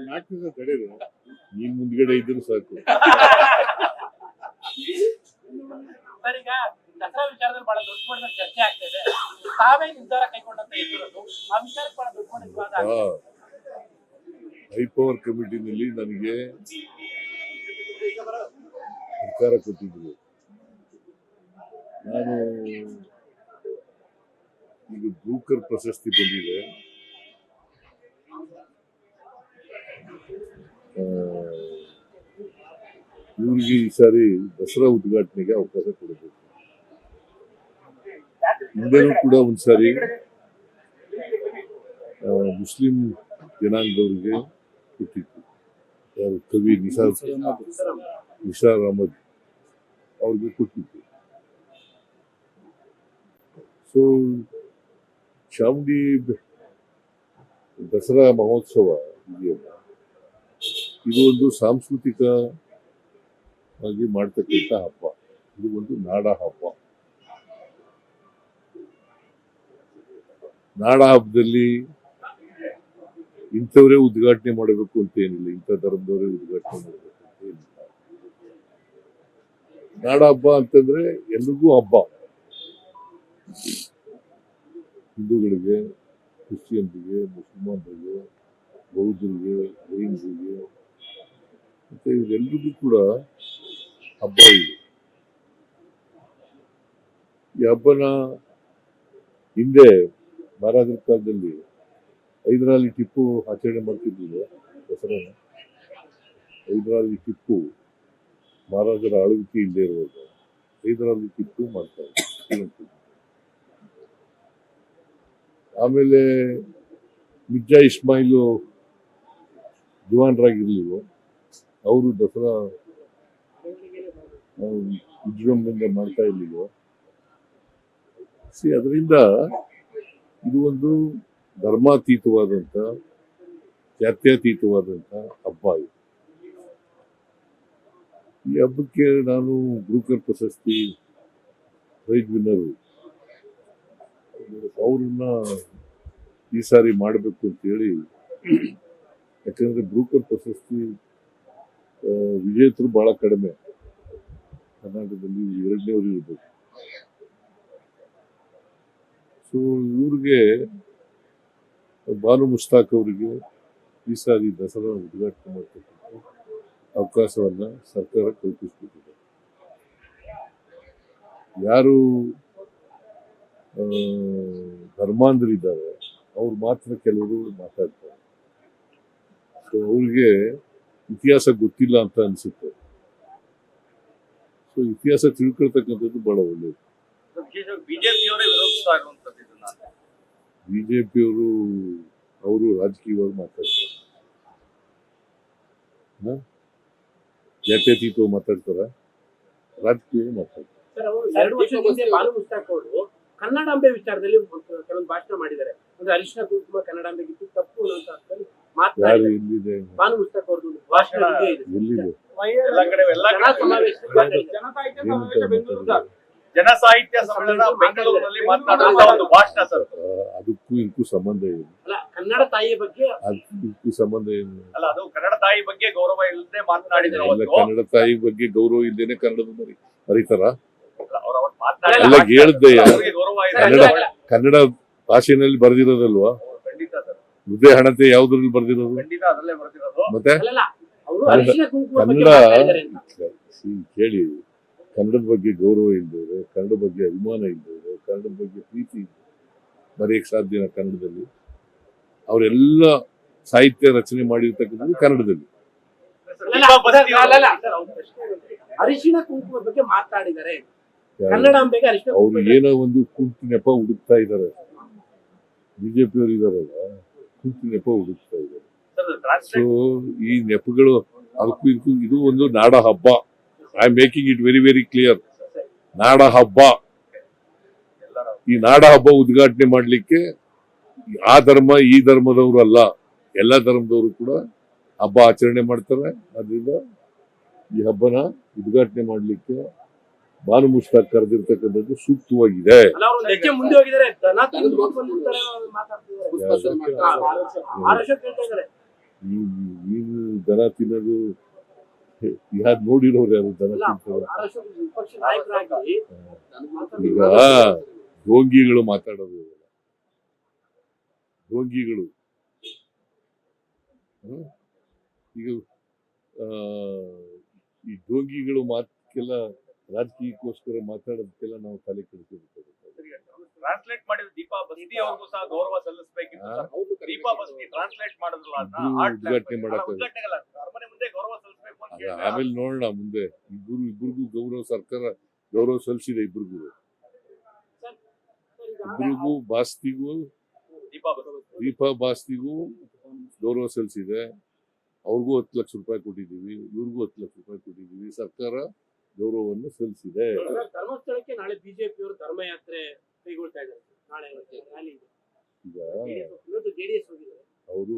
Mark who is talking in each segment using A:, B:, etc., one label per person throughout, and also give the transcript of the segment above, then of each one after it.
A: ನಾಟಕ ತಡೆದು ನೀನ್ ಮುಂದ್ಗಡೆ ಇದ್ರು ಸಾಕು.
B: ಸರ್, ಈಗ ದಸರಾ ವಿಚಾರದಲ್ಲಿ ಬಹಳ ದೊಡ್ಡ ಮಟ್ಟದ ಚರ್ಚೆ ಆಗ್ತಾ ಇದೆ. ತಾವೇ ನಿರ್ಧಾರ ಕೈಗೊಂಡಂತ ಇರೋದು ಆ ವಿಚಾರಕ್ಕೆ ಬಹಳ ದೊಡ್ಡ ಮಟ್ಟದ ವಿವಾದ ಆಗ್ತಾ ಇದೆ.
A: ಹೈಪವರ್ ಕಮಿಟಿನಲ್ಲಿ ನನಗೆ ಸರ್ಕಾರ ಕೊಟ್ಟಿದ್ರು. ನಾನು ಈಗ ಬ್ರೂಕರ್ ಪ್ರಶಸ್ತಿ ಬಂದಿದೆ. ಇವ್ರಿಗೆ ಈ ಸಾರಿ ದಸರಾ ಉದ್ಘಾಟನೆಗೆ ಅವಕಾಶ ಕೊಡಬೇಕು. ಹಿಂದೆನೂ ಕೂಡ ಒಂದ್ಸಾರಿ ಮುಸ್ಲಿಂ ಜನಾಂಗದವರಿಗೆ ಕೊಟ್ಟಿತ್ತು. ಯಾರು ಕವಿ ನಿಸಾರ್ ಅಹಮದ್ ಅವ್ರಿಗೆ ಕೊಟ್ಟಿತ್ತು. ಸೊ ಚಾಮುಂಡಿ ದಸರಾ ಮಹೋತ್ಸವ ಇದೆಯಲ್ಲ, ಇದು ಒಂದು ಸಾಂಸ್ಕೃತಿಕವಾಗಿ ಮಾಡ್ತಕ್ಕಂಥ ಹಬ್ಬ. ಇದು ಒಂದು ನಾಡ ಹಬ್ಬ. ನಾಡ ಹಬ್ಬದಲ್ಲಿ ಇಂಥವರೇ ಉದ್ಘಾಟನೆ ಮಾಡಬೇಕು ಅಂತ ಏನಿಲ್ಲ, ಇಂಥ ಧರ್ಮದವರೇ ಉದ್ಘಾಟನೆ ಮಾಡಬೇಕು ಅಂತ ಏನಿಲ್ಲ. ನಾಡ ಹಬ್ಬ ಅಂತಂದ್ರೆ ಎಲ್ರಿಗೂ ಹಬ್ಬ. ಹಿಂದೂಗಳಿಗೆ, ಕ್ರಿಶ್ಚಿಯನ್ರಿಗೆ, ಮುಸಲ್ಮಾನರಿಗೆ, ಬೌದ್ಧರಿಗೆ, ಜೈನರಿಗೆ, ಮತ್ತೆ ಇವರೆಲ್ಲರಿಗೂ ಕೂಡ ಹಬ್ಬ ಇದೆ. ಈ ಹಬ್ಬನ ಹಿಂದೆ ಮಹಾರಾಜರ ಕಾಲದಲ್ಲಿ ಹೈದರಾಲಿ ಟಿಪ್ಪು ಆಚರಣೆ ಮಾಡ್ತಿದ್ದಿಲ್ಲ ದಸರಾನ. ಹೈದರಾಲಿ ಟಿಪ್ಪು ಮಹಾರಾಜರ ಆಳ್ವಿಕೆ ಇಲ್ಲದೆ ಇರುವಾಗ ಹೈದರಾಲಿ ಟಿಪ್ಪು ಮಾಡ್ತಾರೆ. ಆಮೇಲೆ ಮಿರ್ಜಾ ಇಸ್ಮಾಯಿಲು ದಿವಾನರಾಗಿರ್ಲಿಲ್ಲ, ಅವರು ದಸರಾ ವಿಜೃಂಭಣೆಯಿಂದ ಮಾಡ್ತಾ ಇರ್ಲಿಲ್ಲ. ಅದರಿಂದ ಇದು ಒಂದು ಧರ್ಮಾತೀತವಾದಂಥ, ಜಾತ್ಯತೀತವಾದಂಥ ಹಬ್ಬ ಇದು. ಈ ಹಬ್ಬಕ್ಕೆ ನಾನು ಬ್ರೂಕರ್ ಪ್ರಶಸ್ತಿ ಪ್ರೈಸ್ ವಿನ್ನರು ಅವ್ರನ್ನ ಈ ಸಾರಿ ಮಾಡಬೇಕು ಅಂತೇಳಿ. ಯಾಕಂದ್ರೆ ಬ್ರೂಕರ್ ಪ್ರಶಸ್ತಿ ವಿಜೇತರು ಬಹಳ ಕಡಿಮೆ ಕರ್ನಾಟಕದಲ್ಲಿ, ಎರಡನೇವರು ಇರ್ಬೇಕು. ಸೊ ಇವ್ರಿಗೆ, ಬಾನು ಮುಸ್ತಾಕ್ ಅವರಿಗೆ ಈ ಸಾರಿ ದಸರಾ ಉದ್ಘಾಟನೆ ಮಾಡ್ತಕ್ಕಂಥ ಅವಕಾಶವನ್ನ ಸರ್ಕಾರ ಕಲ್ಪಿಸ್ಬಿಟ್ಟಿದೆ. ಯಾರು ಧರ್ಮಾಂಧರಿದ್ದಾರೆ ಅವ್ರು ಮಾತ್ರ ಕೆಲವರು ಮಾತಾಡ್ತಾರೆ. ಸೊ ಅವ್ರಿಗೆ ಇತಿಹಾಸ ಗೊತ್ತಿಲ್ಲ ಅಂತ ಅನ್ಸುತ್ತೆ. ಸೊ ಇತಿಹಾಸ ತಿಳ್ಕೊಳ್ತಕ್ಕಂಥದ್ದು ಬಹಳ ಒಳ್ಳೆಯದು. ಬಿಜೆಪಿಯವರು ಅವರು ರಾಜಕೀಯವಾಗಿ ಮಾತಾಡ್ತಾರೆ, ಜಾತ್ಯತೀತವಾಗಿ ಮಾತಾಡ್ತಾರ, ರಾಜಕೀಯವಾಗಿ ಮಾತಾಡ್ತಾರೆ.
B: ಕನ್ನಡಾಂಬೆ ವಿಚಾರದಲ್ಲಿ ಕೆಲವೊಂದು ಭಾಷಣ ಮಾಡಿದ್ದಾರೆ. ಅಂದ್ರೆ ಅರಿಶಿನ ಕುಂಕುಮ ಕನ್ನಡಾಂಬೆಗೆ ತಪ್ಪು ಅನ್ನೋ
A: ಯಾರು ಎಲ್ಲಿದೆ ಎಲ್ಲಿದೆ
C: ಜನ ಸಾಹಿತ್ಯ ಸಮ್ಮೇಳನ ಬೆಂಗಳೂರಿನಲ್ಲಿ ಮಾತನಾಡುವಂತ ಒಂದು ಭಾಷಣ ಸರ್.
A: ಅದಕ್ಕೂ ಇದಕ್ಕೂ ಸಂಬಂಧ ಏನು?
B: ಕನ್ನಡ ತಾಯಿಯ ಬಗ್ಗೆ
A: ಅದಕ್ಕೂ ಸಂಬಂಧ ಏನು?
C: ಅಲ್ಲ, ಅದು ಕನ್ನಡ ತಾಯಿ ಬಗ್ಗೆ ಗೌರವ ಇಲ್ಲದೆ ಮಾತನಾಡಿದ್ರೆ
A: ಕನ್ನಡ ತಾಯಿ ಬಗ್ಗೆ ಗೌರವ ಇಲ್ದೇನೆ ಕನ್ನಡದ ಮರಿತಾರ?
C: ಎಲ್ಲ
A: ಹೇಳ್ದಯ್ಯ,
C: ಗೌರವ
A: ಕನ್ನಡ ಭಾಷೆನಲ್ಲಿ ಬರ್ದಿರೋದಲ್ವಾ?
C: ಖಂಡಿತ ಸರ್.
A: ಹೃದಯ ಹಣತೆ ಯಾವ್ದ್ರಲ್ಲಿ ಬರ್ದಿರೋದು?
C: ಖಂಡಿತ ಅದರಲ್ಲೇ ಬರ್ತಿರೋದು.
A: ಮತ್ತೆ ಕನ್ನಡ ಕೇಳಿ, ಕನ್ನಡದ ಬಗ್ಗೆ ಗೌರವ ಇಲ್ಲದೆ, ಕನ್ನಡ ಬಗ್ಗೆ ಅಭಿಮಾನ ಇಲ್ಲದೆ, ಕನ್ನಡದ ಬಗ್ಗೆ ಪ್ರೀತಿ ಇಲ್ಲ, ಬರೆಯಕ್ಕೆ ಸಾಧ್ಯನ ಕನ್ನಡದಲ್ಲಿ? ಅವರೆಲ್ಲ ಸಾಹಿತ್ಯ ರಚನೆ ಮಾಡಿರ್ತಕ್ಕಂಥದ್ದು ಕನ್ನಡದಲ್ಲಿ.
B: ಅರಿಶಿನ ಕುಂಕುಮದ ಬಗ್ಗೆ ಮಾತಾಡಿದ್ದಾರೆ. ಕನ್ನಡಾಂಬೆಗೆ
A: ಅವ್ರು ಏನೋ ಒಂದು ಕುಂತಿ ನೆಪ ಹುಡುಕ್ತಾ ಇದ್ದಾರೆ. ಬಿಜೆಪಿಯವರು ಇದಾರಲ್ಲ, ಕುಂತಿ ನೆಪ ಹುಡುಕ್ತಾ ಇದ್ದಾರೆ. ಸೊ ಈ ನೆಪಗಳು ಅದಕ್ಕೂ ಇದಕ್ಕೂ, ಇದು ಒಂದು ನಾಡ ಹಬ್ಬ. I am making it very very clear. ನಾಡ ಹಬ್ಬ. ಈ ನಾಡ ಹಬ್ಬ ಉದ್ಘಾಟನೆ ಮಾಡ್ಲಿಕ್ಕೆ ಆ ಧರ್ಮ ಈ ಧರ್ಮದವರು ಅಲ್ಲ, ಎಲ್ಲ ಧರ್ಮದವರು ಕೂಡ ಹಬ್ಬ ಆಚರಣೆ ಮಾಡ್ತಾರೆ. ಅದರಿಂದ ಈ ಹಬ್ಬನ ಉದ್ಘಾಟನೆ ಮಾಡ್ಲಿಕ್ಕೆ ಬಾನು ಮುಸ್ತಾಕ್ ಕರೆದಿರ್ತಕ್ಕಂಥದ್ದು ಸೂಕ್ತವಾಗಿದೆ. ದನ ತಿನ್ನೋದು ಯಾರು ನೋಡಿರೋರು ಯಾರು ದನ
B: ಅಲ್ಲ,
A: ತಿಂತಾರೆ
B: ಮಹಾರಾಷ್ಟ್ರದ ವಿಪಕ್ಷ ನಾಯಕರಾಗಿ
A: ಈಗ ಢೋಂಗಿಗಳು ಮಾತಾಡೋದು ಇವೆಲ್ಲ. ಢೋಂಗಿಗಳು ಈಗ ಆ, ಈ ಢೋಂಗಿಗಳು ಮಾತಕ್ಕೆಲ್ಲ ರಾಜಕೀಯಕ್ಕೋಸ್ಕರ ಮಾತಾಡೋದಕ್ಕೆಲ್ಲ ನಾವು ತಲೆ ಕೆಡಿಸಬೇಕಾಗುತ್ತೆ.
C: ಟ್ರಾನ್ಸ್ಲೇಟ್ ಮಾಡಿದ ದೀಪಾ ಬಸ್ತಿ ಅವ್ರಿಗೂ ಸಹ ಗೌರವ ಸಲ್ಲಿಸಬೇಕಿತ್ತು ಸರ್. ದೀಪಾ ಬಸ್ತಿ ಟ್ರಾನ್ಸ್ಲೇಟ್ ಮಾಡಿದ್ರಲ್ಲ ಅದನ್ನ
A: ಇಬ್ರು
C: ಆರ್ಟ್
A: ಉದ್ಘಾಟನೆ ಮಾಡಕ್ಕೆ
C: ಉದ್ಘಾಟನೆಗಲ್ಲ ಅರಮನೆ ಮುಂದೆ ಗೌರವ ಸಲ್ಲಿಸಬೇಕು ಅಂತ ಹೇಳಿ
A: ಆಮೇಲೆ ನೋಡೋಣ ಮುಂದೆ ಇಬ್ಬರಿಗೂ ಗೌರವ ಸರ್ಕಾರ ಗೌರವ ಸಲ್ಲಿಸಿದೆ ಇಬ್ಬರಿಗೂ ಬಾಸ್ತಿಗೂ ದೀಪಾ ಬಾಸ್ತಿಗೂ ಗೌರವ ಸಲ್ಲಿಸಿದೆ. ಅವ್ರಿಗೂ 10 ಲಕ್ಷ ರೂಪಾಯಿ ಕೊಟ್ಟಿದ್ದೀವಿ, ಇವ್ರಿಗೂ 10 ಲಕ್ಷ ರೂಪಾಯಿ ಕೊಟ್ಟಿದ್ದೀವಿ. ಸರ್ಕಾರ ಗೌರವವನ್ನು ಸಲ್ಲಿಸಿದೆ.
B: ಧರ್ಮಸ್ಥಳಕ್ಕೆ ನಾಳೆ ಬಿಜೆಪಿ ಅವರು ಧರ್ಮಯಾತ್ರೆ ಕೈಗೊಳ್ತಾ ಇದ್ದಾರೆ. ನಾಳೆ ರ್ಯಾಲಿ ಇದೆ.
A: ಈಗ
B: ಇವತ್ತು ಜೆಡಿಎಸ್ ಹೋಗಿದ್ದಾರೆ.
A: ಅವರು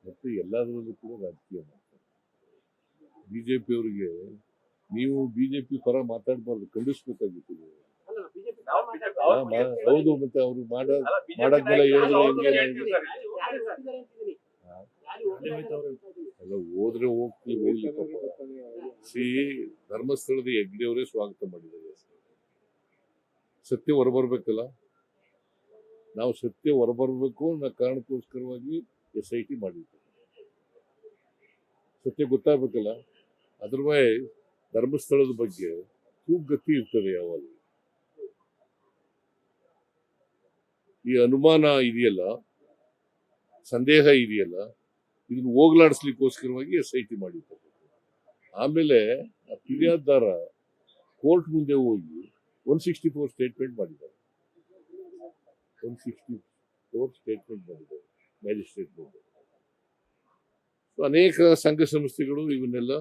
A: ಮತ್ತೆ ಎಲ್ಲದರಲ್ಲೂ ಕೂಡ ರಾಜಕೀಯ ಮಾಡ್ತಾರೆ. ಬಿಜೆಪಿ ಅವರಿಗೆ ನೀವು ಬಿಜೆಪಿ ಪರ ಮಾತಾಡಬಾರ್ದು, ಖಂಡಿಸ್ಬೇಕಾಗಿತ್ತು ನೀವು.
B: ಅಲ್ಲ, ಬಿಜೆಪಿ
A: ಹೌದು, ಮತ್ತೆ ಅವರು ಮಾಡಾದ್ಮೇಲೆ ಹೇಳಿದ್ರೆ ಹೆಂಗೆ ಎಲ್ಲ ಹೋದ್ರೆ ಹೋಗ್ಲಿ ಪಾಪ. ಧರ್ಮಸ್ಥಳದ ಹೆಗ್ಡೆಯವರೇ ಸ್ವಾಗತ ಮಾಡಿದ್ದಾರೆ. ಸತ್ಯ ಹೊರಬರ್ಬೇಕಲ್ಲ, ನಾವು ಸತ್ಯ ಹೊರಬರ್ಬೇಕು ಅನ್ನೋ ಕಾರಣಕ್ಕೋಸ್ಕರವಾಗಿ SIT ಮಾಡಿದ್ವಿ. ಸತ್ಯ ಗೊತ್ತಾಗಬೇಕಲ್ಲ. ಅದರ್ವೈಸ್ ಧರ್ಮಸ್ಥಳದ ಬಗ್ಗೆ ಕೂಗತಿ ಇರ್ತದೆ ಯಾವಾಗ. ಈ ಅನುಮಾನ ಇದೆಯಲ್ಲ, ಸಂದೇಹ ಇದೆಯಲ್ಲ, ಇದನ್ನು ಹೋಗ್ಲಾಡಿಸ್ಲಿಕ್ಕೋಸ್ಕರವಾಗಿ SIT ಮಾಡಿದ್ದಾರೆ. ಆಮೇಲೆ ಆ ಫಿರ್ಯಾದಾರ ಕೋರ್ಟ್ ಮುಂದೆ ಹೋಗಿ 164 ಸ್ಟೇಟ್ಮೆಂಟ್ ಮಾಡಿದ್ದಾರೆ. 164 ಸ್ಟೇಟ್ಮೆಂಟ್ ಮಾಡಿದ್ದಾರೆ ಮ್ಯಾಜಿಸ್ಟ್ರೇಟ್ ಮುಂದೆ. ಅನೇಕ ಸಂಘ ಸಂಸ್ಥೆಗಳು ಇವನ್ನೆಲ್ಲ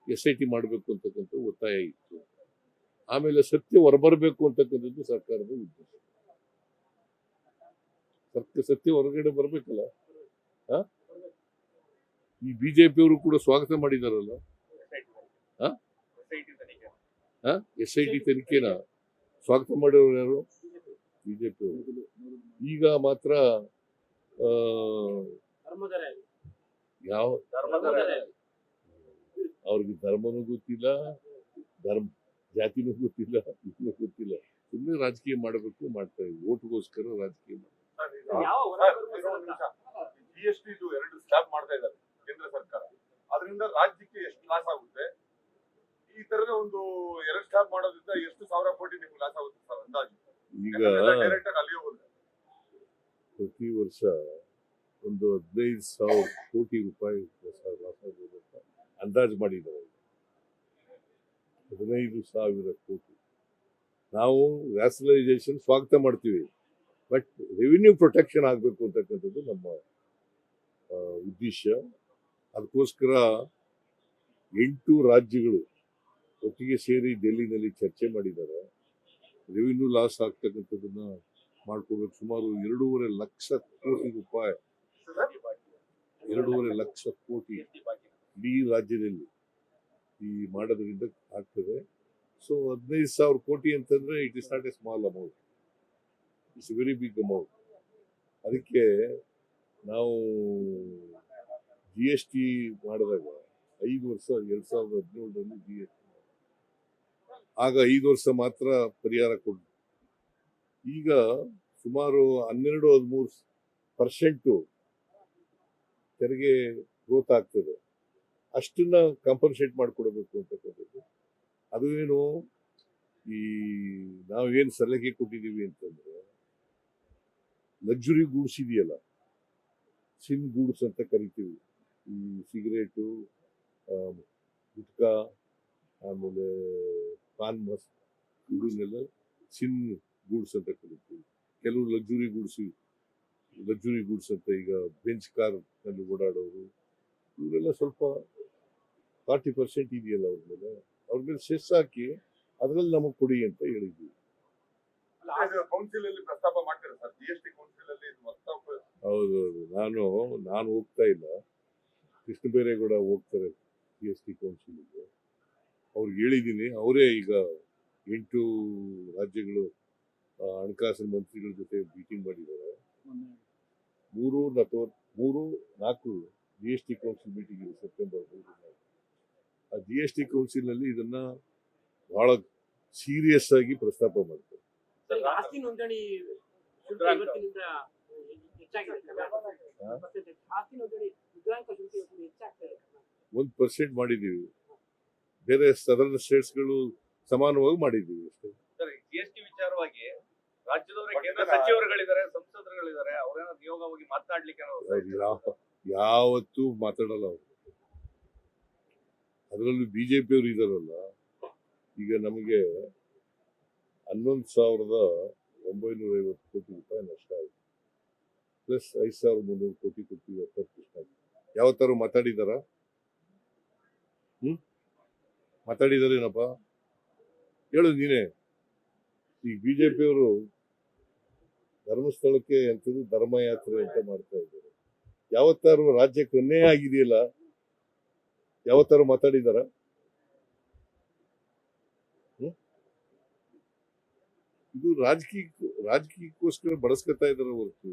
A: SIT ಮಾಡಬೇಕು ಅಂತಕ್ಕಂಥ ಒತ್ತಾಯ ಇತ್ತು. ಆಮೇಲೆ ಸತ್ಯ ಹೊರಬರಬೇಕು ಅಂತಕ್ಕಂಥದ್ದು ಸರ್ಕಾರದ ಉದ್ದೇಶ. ಸತ್ಯ ಹೊರಗಡೆ ಬರ್ಬೇಕಲ್ಲ. ಈ ಬಿಜೆಪಿಯವರು ಕೂಡ ಸ್ವಾಗತ ಮಾಡಿದಾರಲ್ಲ. SIT ತನಿಖೆನ ಸ್ವಾಗತ ಮಾಡಿರೋರು ಯಾರು? ಬಿಜೆಪಿ ಅವರು. ಈಗ ಮಾತ್ರ ಯಾವ ಅವ್ರಿಗೆ ಧರ್ಮನೂ ಗೊತ್ತಿಲ್ಲ, ಜಾತಿನೂ ಗೊತ್ತಿಲ್ಲ, ಇದನ್ನೂ ಗೊತ್ತಿಲ್ಲ. ಸುಮ್ಮನೆ ರಾಜಕೀಯ ಮಾಡಬೇಕು, ಮಾಡ್ತಾ ಇದ್ವಿ. ಓಟ್ಗೋಸ್ಕರ ರಾಜಕೀಯ ಮಾಡ್ತಾರೆ.
C: GST 2 ಸ್ಲಾಬ್ ಮಾಡ್ತಾ ಇದ್ದಾರೆ ಕೇಂದ್ರ ಸರ್ಕಾರ. ಅದರಿಂದ ರಾಜ್ಯಕ್ಕೆ ಎಷ್ಟು ಲಾಸ್ ಆಗುತ್ತೆ? ಈ ತರದ ಒಂದು 2 ಸ್ಲಾಬ್ ಮಾಡೋದ್ರಿಂದ ಎಷ್ಟು ಸಾವಿರ ಕೋಟಿ ನಿಮ್ಗೆ ಲಾಸ್ ಆಗುತ್ತೆ ಸರ್ ಅಂದಾಜು?
A: ಈಗ
C: ಡೈರೆಕ್ಟ್ ಆಗಿ ಅಲ್ಲಿಯೇ ಹೋದ್ರೆ
A: ಪ್ರತಿ ವರ್ಷ ಒಂದು 15,000 ಕೋಟಿ ರೂಪಾಯಿ ಲಾಸ್ ಆಗೋದು ಅಂತ ಅಂದಾಜು ಮಾಡಿದ್ದಾರೆ. 15,000 ಕೋಟಿ. ನಾವು ರ್ಯಾಷನಲೈಸೇಷನ್ ಸ್ವಾಗತ ಮಾಡ್ತೀವಿ, ಬಟ್ ರೆವಿನ್ಯೂ ಪ್ರೊಟೆಕ್ಷನ್ ಆಗಬೇಕು ಅಂತಕ್ಕಂಥದ್ದು ನಮ್ಮ ಉದ್ದೇಶ. ಅದಕ್ಕೋಸ್ಕರ 8 ರಾಜ್ಯಗಳು ಒಟ್ಟಿಗೆ ಸೇರಿ ಡೆಲ್ಲಿನಲ್ಲಿ ಚರ್ಚೆ ಮಾಡಿದ್ದಾರೆ. ರೆವಿನ್ಯೂ ಲಾಸ್ ಆಗ್ತಕ್ಕಂಥದ್ದನ್ನ ಮಾಡ್ಕೊಡ್ಬೇಕು. ಸುಮಾರು 2.5 ಲಕ್ಷ ಕೋಟಿ ರೂಪಾಯಿ, 2.5 ಲಕ್ಷ ಕೋಟಿ ಇಡೀ ರಾಜ್ಯದಲ್ಲಿ ಈ ಮಾಡೋದ್ರಿಂದ ಆಗ್ತದೆ. ಸೊ 15,000 ಕೋಟಿ ಅಂತಂದ್ರೆ it is not a small amount, it's very big amount. ಅದಕ್ಕೆ ನಾವು GST ಮಾಡಿದಾಗ 5 ವರ್ಷ 2017ರಲ್ಲಿ GST ಆಗ 5 ವರ್ಷ ಮಾತ್ರ ಪರಿಹಾರ ಕೊಟ್ಟು, ಈಗ ಸುಮಾರು 12-13% ತೆರಿಗೆ ಗ್ರೋತ್ ಆಗ್ತದೆ. ಅಷ್ಟನ್ನ ಕಾಂಪನ್ಸೇಟ್ ಮಾಡಿಕೊಡ್ಬೇಕು ಅಂತಕ್ಕಂಥದ್ದು. ಅದು ಏನು, ಈ ನಾವೇನು ಸಲಹೆ ಕೊಟ್ಟಿದ್ದೀವಿ ಅಂತಂದ್ರೆ, ಲಕ್ಸುರಿ ಗೂಡ್ಸ್ ಇದೆಯಲ್ಲ, ಸಿನ್ ಗೂಡ್ಸ್ ಅಂತ ಕರಿತೀವಿ. ಈ ಸಿಗರೇಟು, ಗುಟ್ಕಾ, ಆಮೇಲೆ ಪಾನ್ ಮಸ್, ಇವನ್ನೆಲ್ಲ ಸಿನ್ ಗೂಡ್ಸ್ ಅಂತ ಕರಿತೀವಿ. ಕೆಲವು ಲಕ್ಸುರಿ ಗೂಡ್ಸ್ ಅಂತ, ಈಗ ಬೆಂಚ್ ಕಾರ್ ನಲ್ಲಿ ಓಡಾಡೋರು, ಇವರೆಲ್ಲ ಸ್ವಲ್ಪ 40% ಇದೆಯಲ್ಲ ಅವ್ರ ಮೇಲೆ ಸೆಸ್ ಹಾಕಿ ಅದ್ರಲ್ಲಿ ನಮಗೆ ಕೊಡಿ ಅಂತ ಹೇಳಿದ್ವಿ.
C: ಕೌನ್ಸಿಲ್ ಅಲ್ಲಿ ಪ್ರಸ್ತಾಪ ಮಾಡ್ತಾರೆ ಸರ್, GST ಕೌನ್ಸಿಲ್ ಅಲ್ಲಿ
A: ಹೌದೌದು. ನಾನು ಹೋಗ್ತಾ ಇಲ್ಲ, ಕೃಷ್ಣ ಬೈರೇಗೌಡ ಹೋಗ್ತಾರೆ GST ಕೌನ್ಸಿಲ್ಗೆ. ಅವ್ರಿಗೆ ಹೇಳಿದ್ದೀನಿ. ಅವರೇ ಈಗ 8 ರಾಜ್ಯಗಳು ಹಣಕಾಸಿನ ಮಂತ್ರಿಗಳ ಜೊತೆ ಮೀಟಿಂಗ್ ಮಾಡಿದ್ದಾರೆ. 3-4 GST ಕೌನ್ಸಿಲ್ ಮೀಟಿಂಗ್ ಇದೆ ಸೆಪ್ಟೆಂಬರ್ 3. ಆ GST ಕೌನ್ಸಿಲ್ನಲ್ಲಿ ಇದನ್ನ ಬಹಳ ಸೀರಿಯಸ್ ಆಗಿ ಪ್ರಸ್ತಾಪ ಮಾಡ್ತಾರೆ.
B: ಸರ್, ಆಸ್ತಿ ನೋಂದಣಿ ಶುಲ್ಕ ಇವತ್ತಿನಿಂದ ಹೆಚ್ಚಾಗಿದೆ. ಆಸ್ತಿ ನೋಂದಣಿ ಮುದ್ರಾಂಕ ಶುಲ್ಕ ಇವತ್ತಿನಿಂದ ಹೆಚ್ಚಾಗ್ತಾ ಇದೆ.
A: 1% ಮಾಡಿದ್ದೀವಿ. ಬೇರೆ ಸದರ್ನ್ ಸ್ಟೇಟ್ಸ್ಗಳು ಸಮಾನವಾಗಿ ಮಾಡಿದ್ದೀವಿ ಅಷ್ಟೇ.
D: ಸರ್, GST ವಿಚಾರವಾಗಿ ರಾಜ್ಯದವರೇ ಕೇಂದ್ರ ಸಚಿವರುಗಳಿದ್ದಾರೆ, ಸಂಸದರುಗಳಿದ್ದಾರೆ, ಅವರೇನೋ ನಿಯೋಗವಾಗಿ ಮಾತನಾಡ್ಲಿಕ್ಕೆ
A: ಯಾವತ್ತೂ ಮಾತಾಡಲ್ಲ ಅವರು. ಅದರಲ್ಲೂ ಬಿಜೆಪಿಯವರು ಇದಾರಲ್ಲ, ಈಗ ನಮಗೆ 11,950 ಕೋಟಿ ರೂಪಾಯಿ ನಷ್ಟ ಆಯಿತು, ಪ್ಲಸ್ 5,300 ಕೋಟಿ ಕೊಡ್ತೀವಿ 70%. ಯಾವತ್ತಾರು ಮಾತಾಡಿದಾರ? ಮಾತಾಡಿದಾರೇನಪ್ಪ ಹೇಳು ನೀನೇ. ಈಗ ಬಿಜೆಪಿಯವರು ಧರ್ಮಸ್ಥಳಕ್ಕೆ ಎಂಥದ್ದು ಧರ್ಮಯಾತ್ರೆ ಅಂತ ಮಾಡ್ತಾ ಇದ್ದಾರೆ. ಯಾವತ್ತಾರು ರಾಜ್ಯಕ್ಕೆ ಅನ್ಯಾಯ ಆಗಿದೆಯಲ್ಲ, ಯಾವತ್ತಾರು ಮಾತಾಡಿದಾರ? ಇದು ರಾಜಕೀಯಕ್ಕೋಸ್ಕರ ಬಳಸ್ಕೊತಾ ಇದಾರೆ ಹೊರತು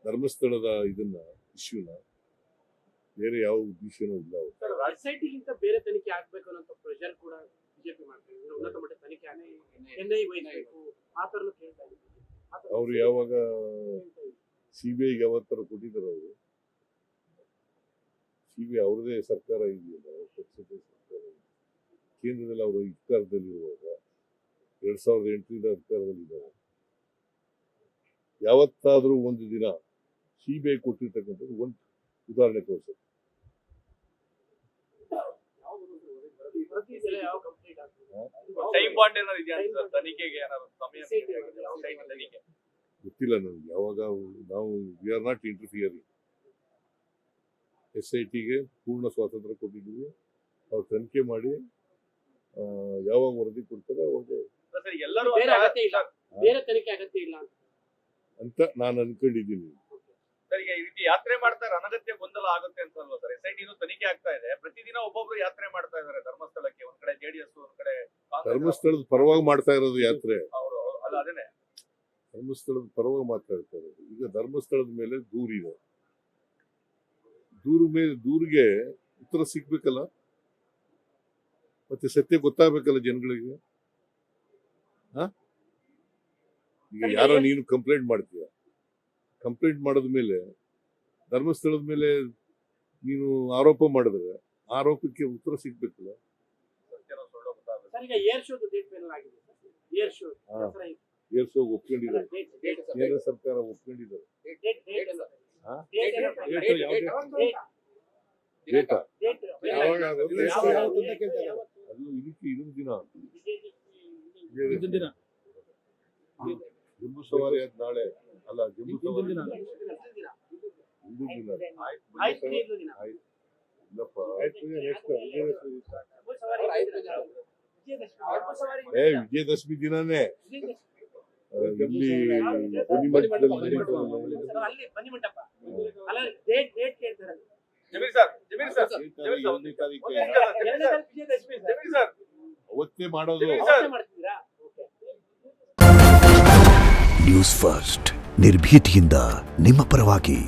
A: ಧರ್ಮಸ್ಥಳದ ಇದನ್ನ ಇಶ್ಯೂನ ಬೇರೆ ಯಾವ ಉದ್ದೇಶನೂ ಇಲ್ಲ.
B: SIT ಗಿಂತ ಬೇರೆ ತನಿಖೆ ಆಗ್ಬೇಕು ಅನ್ನೋ ಪ್ರೆಷರ್ ಕೂಡ ಬಿಜೆಪಿ ಮಾಡ್ತಾರೆ. ಉನ್ನತ ಮಟ್ಟದ ತನಿಖೆ NIA ವಹಿಸಬೇಕು ಆ ಥರನೂ ಕೇಳ್ತಾ ಇದ್ದಾರೆ.
A: ಅವ್ರು ಯಾವಾಗ CBIಗೆ ಯಾವತ್ತಾರು ಕೊಟ್ಟಿದ್ದಾರೆ? ಅವರು CBI ಅವ್ರದೇ ಸರ್ಕಾರ ಇದೆಯಲ್ಲ, ಪಕ್ಷದ ಸರ್ಕಾರ ಕೇಂದ್ರದಲ್ಲಿ ಅವರು ಅಧಿಕಾರದಲ್ಲಿರುವಾಗ 2008ರಿಂದ ಅಧಿಕಾರದಲ್ಲಿದ್ದಾರೆ. ಯಾವತ್ತಾದ್ರೂ ಒಂದು ದಿನ CBI ಕೊಟ್ಟಿರ್ತಕ್ಕಂಥದ್ದು ಒಂದು ಉದಾಹರಣೆ ತೋರಿಸುತ್ತೆ.
D: ಟೈಮ್ ಬಾಂಡ್ ಏನಾದ್ರು ಇದೆಯಾ ಸರ್? ತನಿಖೆಗೆ ಏನಾದ್ರು ಸಮಯ ತನಿಖೆ
A: ಗೊತ್ತಿಲ್ಲ ನನಗೆ. ಯಾವಾಗ ನಾವು ವಿ ಆರ್ ನಾಟ್ ಇಂಟರ್ಫಿಯರಿಂಗ್. SITಗೆ ಪೂರ್ಣ ಸ್ವಾತಂತ್ರ್ಯ ಕೊಟ್ಟಿದ್ದೀವಿ. ಅವ್ರು ತನಿಖೆ ಮಾಡಿ ಯಾವಾಗ ವರದಿ ಕೊಡ್ತಾರೆ ಅವಾಗ
D: ಎಲ್ಲರೂ
B: ಬೇರೆ ತನಿಖೆ ಅಗತ್ಯ ಇಲ್ಲ
A: ಅಂತ ನಾನು ಅನ್ಕೊಂಡಿದ್ದೀನಿ.
D: ಸರ್, ಈಗ ಈ ರೀತಿ ಯಾತ್ರೆ ಮಾಡ್ತಾರೆ, ಅನಗತ್ಯ ಗೊಂದಲ ಆಗುತ್ತೆ ಅಂತ ಅಲ್ವಾ ಸರ್? SIT ತನಿಖೆ ಆಗ್ತಾ ಇದೆ, ಪ್ರತಿದಿನ ಒಬ್ಬೊಬ್ರು ಯಾತ್ರೆ ಮಾಡ್ತಾ ಇದಾರೆ ಧರ್ಮಸ್ಥಳಕ್ಕೆ. ಒಂದ್ ಕಡೆ JDS, ಒಂದ್ ಕಡೆ
A: ಧರ್ಮಸ್ಥಳದ ಪರವಾಗಿ ಮಾಡ್ತಾ ಇರೋದು ಯಾತ್ರೆ.
D: ಅವರು ಅಲ್ಲ, ಅದೇನೆ
A: ಧರ್ಮಸ್ಥಳದ ಪರವಾಗಿ ಮಾತಾಡ್ತಾ ಇರೋದು. ಈಗ ಧರ್ಮಸ್ಥಳದ ಮೇಲೆ ದೂರಿದೆ. ದೂರಿಗೆ ಉತ್ತರ ಸಿಗ್ಬೇಕಲ್ಲ, ಮತ್ತೆ ಸತ್ಯ ಗೊತ್ತಾಗ್ಬೇಕಲ್ಲ ಜನಗಳಿಗೆ. ಈಗ ಯಾರೋ ನೀನು ಕಂಪ್ಲೇಂಟ್ ಮಾಡ್ತೀಯ, ಕಂಪ್ಲೇಂಟ್ ಮಾಡಿದ ಮೇಲೆ ಧರ್ಮಸ್ಥಳದ ಮೇಲೆ ನೀನು ಆರೋಪ ಮಾಡಿದ್ರೆ ಆರೋಪಕ್ಕೆ ಉತ್ತರ ಸಿಗ್ಬೇಕಲ್ಲ.
B: ಸರ್, ಈಗ ಏರ್ ಶೋ ಡೇಟ್ ಫೈನಲ್ ಆಗಿದೆ. ಏರ್ ಶೋ
A: ಒಪ್ಕೊಂಡಿದ್ದಾರೆ, ಕೇಂದ್ರ ಸರ್ಕಾರ ಒಪ್ಕೊಂಡಿದ್ದಾರೆ. ಡೇಟಾ ಅದು ಇದಕ್ಕೆ ಇದೊಂದು ದಿನ ಜಂಬೂ ಸವಾರಿ ಆದ ನಾಳೆ ಅಲ್ಲ, ಜಂಬೂ ಸವಾರಿ ಹಿಂದೂ ದಿನ ಆಯ್ತು. ಇಲ್ಲಪ್ಪ, ವಿಜಯದಶಮಿ ದಿನನೇ ಇಲ್ಲಿ
B: ಬನ್ನಿಮಂಟಪ ಅಲ್ಲ, ಡೇಟ್ ಕೇಳ್ತಾರೆ.
D: ಜಮೀರ್ ಸರ್,
A: ಅವತ್ತೇ ಮಾಡೋದು.
E: ನ್ಯೂಸ್ ಫಸ್ಟ್, ನಿರ್ಭೀತಿಯಿಂದ ನಿಮ್ಮ ಪರವಾಗಿ.